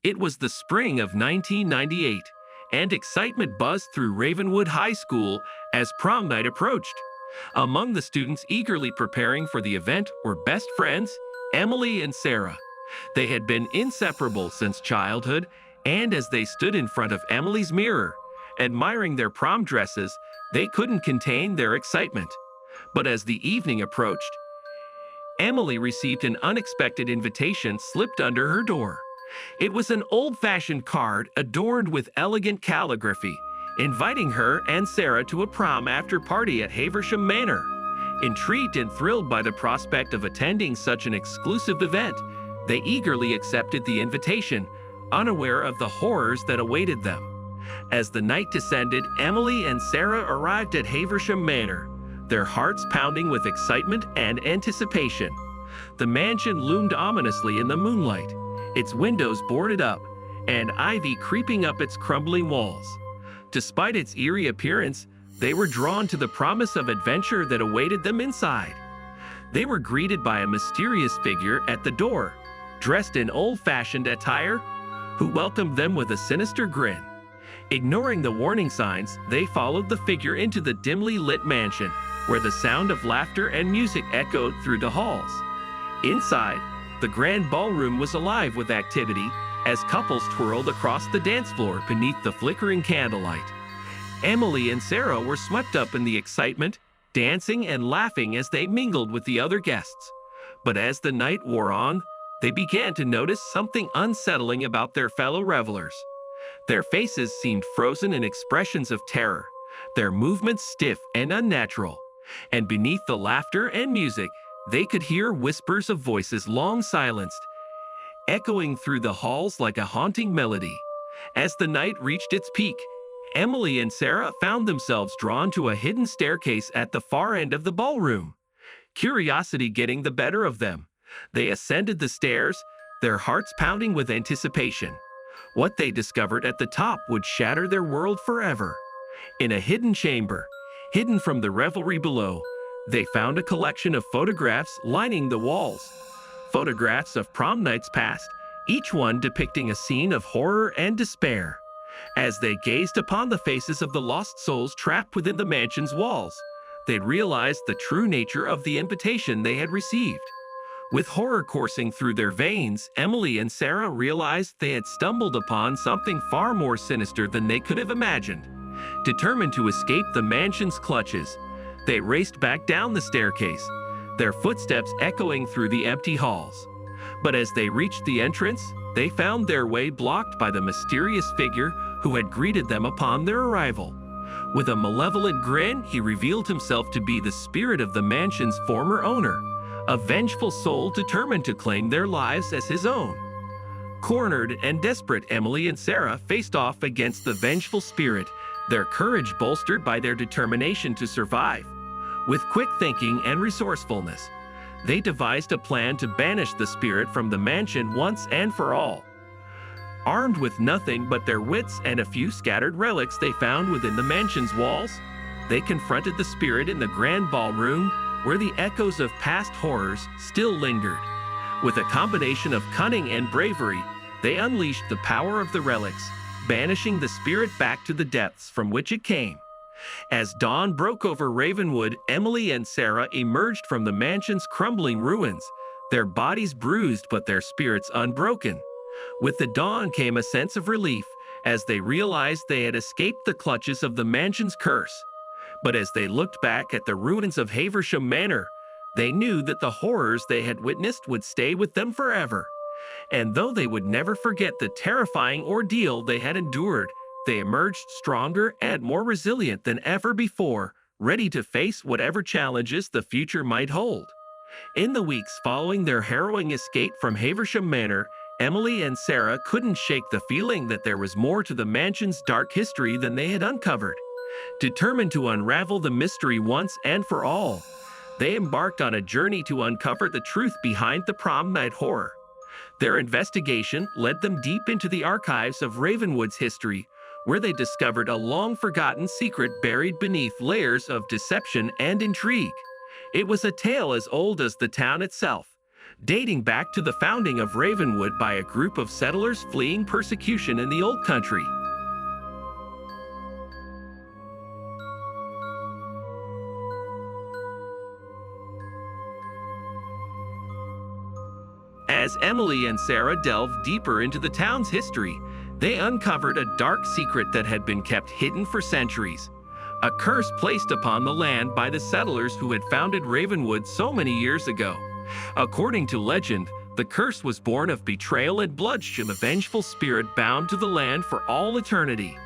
It was the spring of 1998, and excitement buzzed through Ravenwood High School as prom night approached. Among the students eagerly preparing for the event were best friends, Emily and Sarah. They had been inseparable since childhood, and as they stood in front of Emily's mirror, admiring their prom dresses, they couldn't contain their excitement. But as the evening approached, Emily received an unexpected invitation slipped under her door. It was an old-fashioned card adorned with elegant calligraphy, inviting her and Sarah to a prom after party at Haversham Manor. Intrigued and thrilled by the prospect of attending such an exclusive event, they eagerly accepted the invitation, unaware of the horrors that awaited them. As the night descended, Emily and Sarah arrived at Haversham Manor, their hearts pounding with excitement and anticipation. The mansion loomed ominously in the moonlight, its windows boarded up, and ivy creeping up its crumbling walls. Despite its eerie appearance, they were drawn to the promise of adventure that awaited them inside. They were greeted by a mysterious figure at the door, dressed in old-fashioned attire, who welcomed them with a sinister grin. Ignoring the warning signs, they followed the figure into the dimly lit mansion, where the sound of laughter and music echoed through the halls. Inside, the grand ballroom was alive with activity as couples twirled across the dance floor beneath the flickering candlelight. Emily and Sarah were swept up in the excitement, dancing and laughing as they mingled with the other guests. But as the night wore on, they began to notice something unsettling about their fellow revelers. Their faces seemed frozen in expressions of terror, their movements stiff and unnatural, and beneath the laughter and music, they could hear whispers of voices long silenced, echoing through the halls like a haunting melody. As the night reached its peak, Emily and Sarah found themselves drawn to a hidden staircase at the far end of the ballroom. Curiosity getting the better of them, they ascended the stairs, their hearts pounding with anticipation. What they discovered at the top would shatter their world forever. In a hidden chamber, hidden from the revelry below, they found a collection of photographs lining the walls. Photographs of prom nights past, each one depicting a scene of horror and despair. As they gazed upon the faces of the lost souls trapped within the mansion's walls, they realized the true nature of the invitation they had received. With horror coursing through their veins, Emily and Sarah realized they had stumbled upon something far more sinister than they could have imagined. Determined to escape the mansion's clutches, they raced back down the staircase, their footsteps echoing through the empty halls. But as they reached the entrance, they found their way blocked by the mysterious figure who had greeted them upon their arrival. With a malevolent grin, he revealed himself to be the spirit of the mansion's former owner, a vengeful soul determined to claim their lives as his own. Cornered and desperate, Emily and Sarah faced off against the vengeful spirit, their courage bolstered by their determination to survive. With quick thinking and resourcefulness, they devised a plan to banish the spirit from the mansion once and for all. Armed with nothing but their wits and a few scattered relics they found within the mansion's walls, they confronted the spirit in the grand ballroom, where the echoes of past horrors still lingered. With a combination of cunning and bravery, they unleashed the power of the relics, banishing the spirit back to the depths from which it came. As dawn broke over Ravenwood, Emily and Sarah emerged from the mansion's crumbling ruins, their bodies bruised but their spirits unbroken. With the dawn came a sense of relief, as they realized they had escaped the clutches of the mansion's curse. But as they looked back at the ruins of Haversham Manor, they knew that the horrors they had witnessed would stay with them forever. And though they would never forget the terrifying ordeal they had endured, they emerged stronger and more resilient than ever before, ready to face whatever challenges the future might hold. In the weeks following their harrowing escape from Haversham Manor, Emily and Sarah couldn't shake the feeling that there was more to the mansion's dark history than they had uncovered. Determined to unravel the mystery once and for all, they embarked on a journey to uncover the truth behind the prom night horror. Their investigation led them deep into the archives of Ravenwood's history, where they discovered a long-forgotten secret buried beneath layers of deception and intrigue. It was a tale as old as the town itself, dating back to the founding of Ravenwood by a group of settlers fleeing persecution in the Old Country. As Emily and Sarah delved deeper into the town's history, they uncovered a dark secret that had been kept hidden for centuries. A curse placed upon the land by the settlers who had founded Ravenwood so many years ago. According to legend, the curse was born of betrayal and bloodshed, a vengeful spirit bound to the land for all eternity.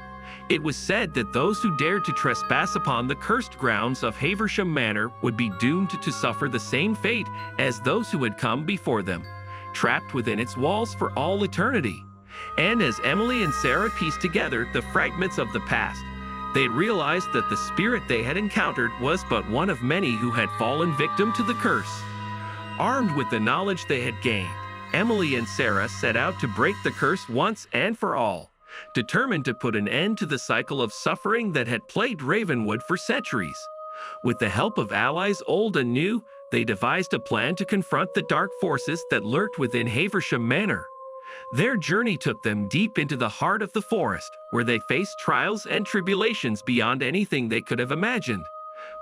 It was said that those who dared to trespass upon the cursed grounds of Haversham Manor would be doomed to suffer the same fate as those who had come before them, trapped within its walls for all eternity. And as Emily and Sarah pieced together the fragments of the past, they realized that the spirit they had encountered was but one of many who had fallen victim to the curse. Armed with the knowledge they had gained, Emily and Sarah set out to break the curse once and for all, determined to put an end to the cycle of suffering that had plagued Ravenwood for centuries. With the help of allies old and new, they devised a plan to confront the dark forces that lurked within Haversham Manor. Their journey took them deep into the heart of the forest, where they faced trials and tribulations beyond anything they could have imagined.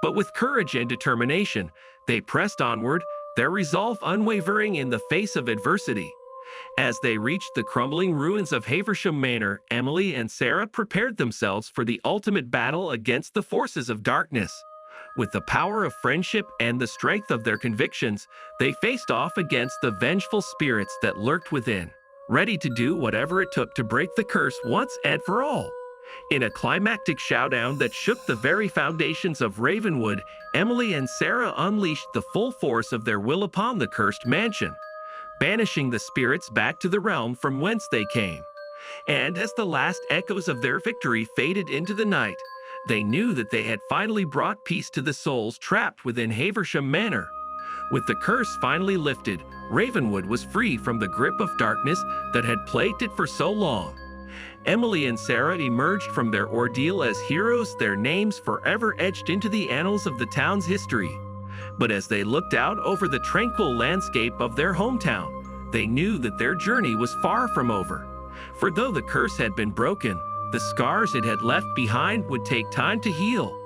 But with courage and determination, they pressed onward, their resolve unwavering in the face of adversity. As they reached the crumbling ruins of Haversham Manor, Emily and Sarah prepared themselves for the ultimate battle against the forces of darkness. With the power of friendship and the strength of their convictions, they faced off against the vengeful spirits that lurked within, ready to do whatever it took to break the curse once and for all. In a climactic showdown that shook the very foundations of Ravenwood, Emily and Sarah unleashed the full force of their will upon the cursed mansion, banishing the spirits back to the realm from whence they came. And as the last echoes of their victory faded into the night, they knew that they had finally brought peace to the souls trapped within Haversham Manor. With the curse finally lifted, Ravenwood was free from the grip of darkness that had plagued it for so long. Emily and Sarah emerged from their ordeal as heroes, their names forever etched into the annals of the town's history. But as they looked out over the tranquil landscape of their hometown, they knew that their journey was far from over. For though the curse had been broken, the scars it had left behind would take time to heal.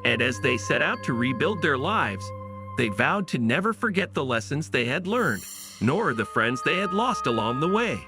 And as they set out to rebuild their lives, they vowed to never forget the lessons they had learned, nor the friends they had lost along the way.